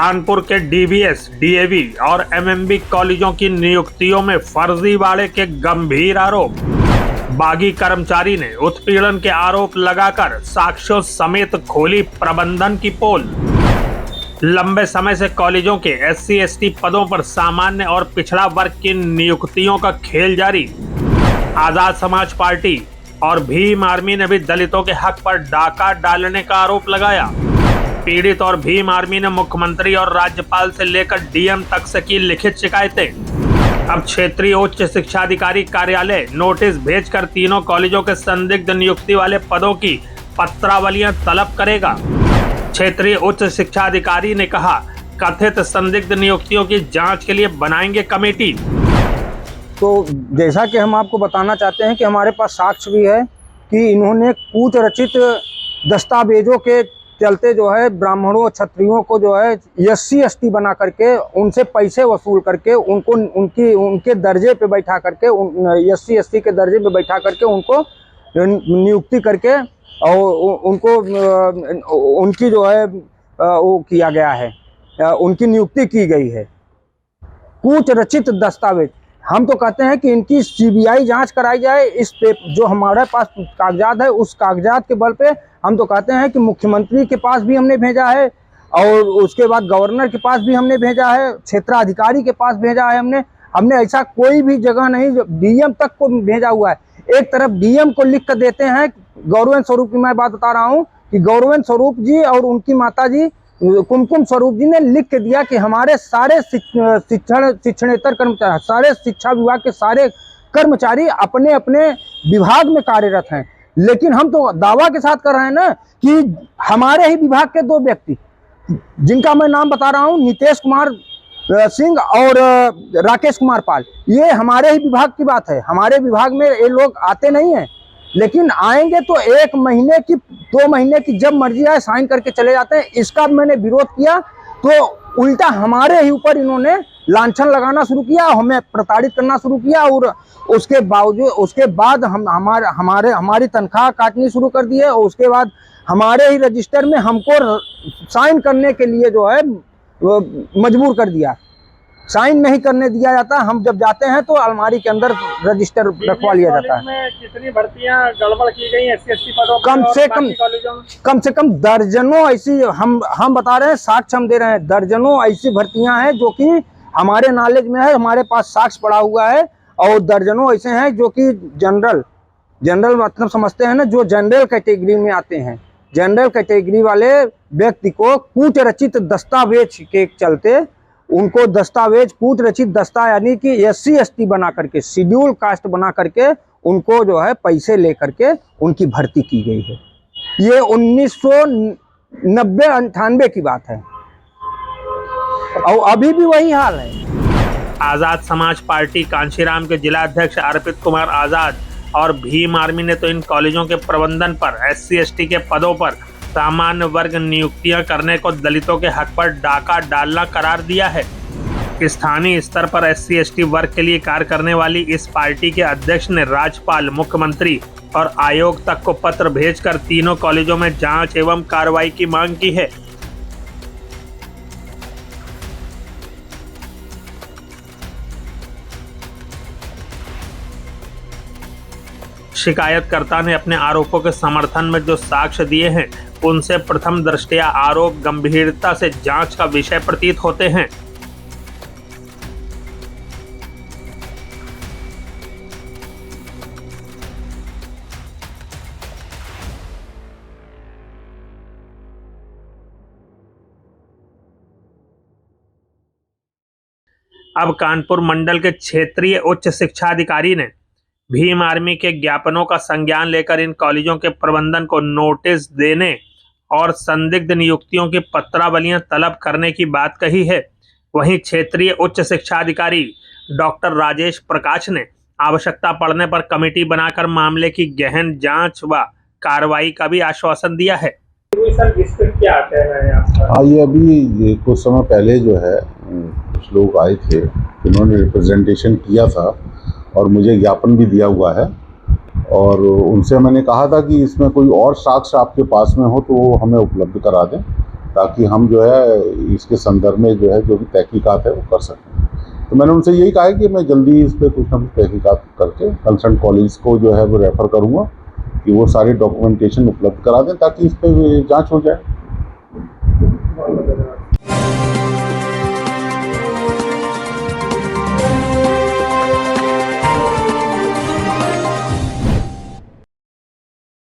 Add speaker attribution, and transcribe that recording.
Speaker 1: कानपुर के DBS, DAV और MMB कॉलेजों की नियुक्तियों में फर्जीवाड़े के गंभीर आरोप। बागी कर्मचारी ने उत्पीड़न के आरोप लगाकर साक्ष्यों समेत खोली प्रबंधन की पोल। लंबे समय से कॉलेजों के SC/ST पदों पर सामान्य और पिछड़ा वर्ग की नियुक्तियों का खेल जारी। आजाद समाज पार्टी और भीम आर्मी ने भी दलितों के हक पर डाका डालने का आरोप लगाया। पीड़ित और भीम आर्मी ने मुख्यमंत्री और राज्यपाल से लेकर डीएम तक से की लिखित शिकायतें। अब क्षेत्रीय उच्च शिक्षा अधिकारी कार्यालय नोटिस भेजकर तीनों कॉलेजों के संदिग्ध नियुक्ति वाले पदों की पत्रावलियां तलब करेगा। क्षेत्रीय उच्च शिक्षा अधिकारी ने कहा, कथित संदिग्ध नियुक्तियों की जांच के लिए बनाएंगे कमेटी।
Speaker 2: तो जैसा कि हम आपको बताना चाहते हैं कि हमारे पास साक्ष्य भी है कि इन्होंने कूच रचित दस्तावेजों के चलते जो है ब्राह्मणों क्षत्रियों को जो है SC/ST बना करके उनसे पैसे वसूल करके उनको उनके दर्जे पे बैठा करके SC/ST के दर्जे पे बैठा करके उनको नियुक्ति करके और उनको उनकी जो है वो किया गया है, उनकी नियुक्ति की गई है। कूच रचित दस्तावेज, हम तो कहते हैं कि इनकी CBI जांच कराई जाए। इस पे जो हमारे पास कागजात है उस कागजात के बल पे हम तो कहते हैं कि मुख्यमंत्री के पास भी हमने भेजा है और उसके बाद गवर्नर के पास भी हमने भेजा है, क्षेत्राधिकारी के पास भेजा है। हमने ऐसा कोई भी जगह नहीं, डीएम तक को भेजा हुआ है। एक तरफ डीएम को लिख कर देते हैं, गौरवेंद्र स्वरूप की मैं बात बता रहा हूँ कि गौरवेंद्र स्वरूप जी और उनकी माता जी कुमकुम स्वरूप जी ने लिख के दिया कि हमारे सारे शिक्षणेतर कर्मचारी, सारे शिक्षा विभाग के सारे कर्मचारी अपने अपने विभाग में कार्यरत हैं। लेकिन हम तो दावा के साथ कर रहे हैं ना कि हमारे ही विभाग के 2 व्यक्ति, जिनका मैं नाम बता रहा हूं, नितेश कुमार सिंह और राकेश कुमार पाल, ये हमारे ही विभाग की बात है। हमारे विभाग में ये लोग आते नहीं हैं, लेकिन आएंगे तो 1 महीने की 2 महीने की जब मर्जी आए साइन करके चले जाते हैं। इसका मैंने विरोध किया तो उल्टा हमारे ही ऊपर इन्होंने लांछन लगाना शुरू किया, हमें प्रताड़ित करना शुरू किया और उसके बाद हमारी तनख्वाह काटनी शुरू कर दी है और उसके बाद हमारे ही रजिस्टर में हमको साइन करने के लिए जो है मजबूर कर दिया। साइन नहीं करने दिया जाता, हम जब जाते हैं तो अलमारी के अंदर रजिस्टर रखवा लिया जाता है।
Speaker 3: कितनी भर्तियां गड़बड़ की गई SC/ST पदों पर?
Speaker 2: कम से कम दर्जनों ऐसी, हम बता रहे हैं, साक्ष्य हम दे रहे हैं, दर्जनों ऐसी भर्तियां हैं जो कि हमारे नॉलेज में है, हमारे पास साक्ष्य पड़ा हुआ है। और दर्जनों ऐसे हैं जो कि जनरल मतलब समझते हैं ना, जो जनरल कैटेगरी में आते हैं। जनरल कैटेगरी वाले व्यक्ति को कूच रचित दस्तावेज के चलते उनको दस्तावेज कूच रचित यानी कि SC/ST बना करके, शेड्यूल कास्ट बना करके उनको जो है पैसे ले करके उनकी भर्ती की गई है। ये 1990-98 की बात है और अभी भी वही हाल है।
Speaker 1: आजाद समाज पार्टी कांशीराम के जिला अध्यक्ष अर्पित कुमार आजाद और भीम आर्मी ने तो इन कॉलेजों के प्रबंधन पर SC/ST के पदों पर सामान्य वर्ग नियुक्तियां करने को दलितों के हक पर डाका डालना करार दिया है। स्थानीय स्तर पर SC/ST वर्ग के लिए कार्य करने वाली इस पार्टी के अध्यक्ष ने राज्यपाल, मुख्यमंत्री और आयोग तक को पत्र भेजकर तीनों कॉलेजों में जांच एवं कार्रवाई की मांग की है। शिकायतकर्ता ने अपने आरोपों के समर्थन में जो साक्ष्य दिए हैं उनसे प्रथम दृष्टया आरोप गंभीरता से जांच का विषय प्रतीत होते हैं। अब कानपुर मंडल के क्षेत्रीय उच्च शिक्षा अधिकारी ने भीम आर्मी के ज्ञापनों का संज्ञान लेकर इन कॉलेजों के प्रबंधन को नोटिस देने और संदिग्ध नियुक्तियों की पत्रावलियां तलब करने की बात कही है। वहीं क्षेत्रीय उच्च शिक्षा अधिकारी डॉक्टर राजेश प्रकाश ने आवश्यकता पड़ने पर कमेटी बनाकर मामले की गहन जांच व कार्रवाई का भी आश्वासन दिया है।
Speaker 3: सर, इस पर क्या कहना है आपका?
Speaker 4: ये अभी कुछ समय पहले जो है कुछ लोग आए थे, उन्होंने रिप्रेजेंटेशन किया था और मुझे ज्ञापन भी दिया हुआ है और उनसे मैंने कहा था कि इसमें कोई और साक्ष्य आपके पास में हो तो वो हमें उपलब्ध करा दें। ताकि हम जो है इसके संदर्भ में जो है जो भी तहकीकात है वो कर सकें। तो मैंने उनसे यही कहा है कि मैं जल्दी इस पर कुछ ना कुछ तहकीकात करके कंसर्न कॉलेज को जो है वो रेफ़र करूँगा कि वो सारी डॉक्यूमेंटेशन उपलब्ध करा दें ताकि इस पर जाँच हो जाए।
Speaker 3: बहुत बहुत धन्यवाद।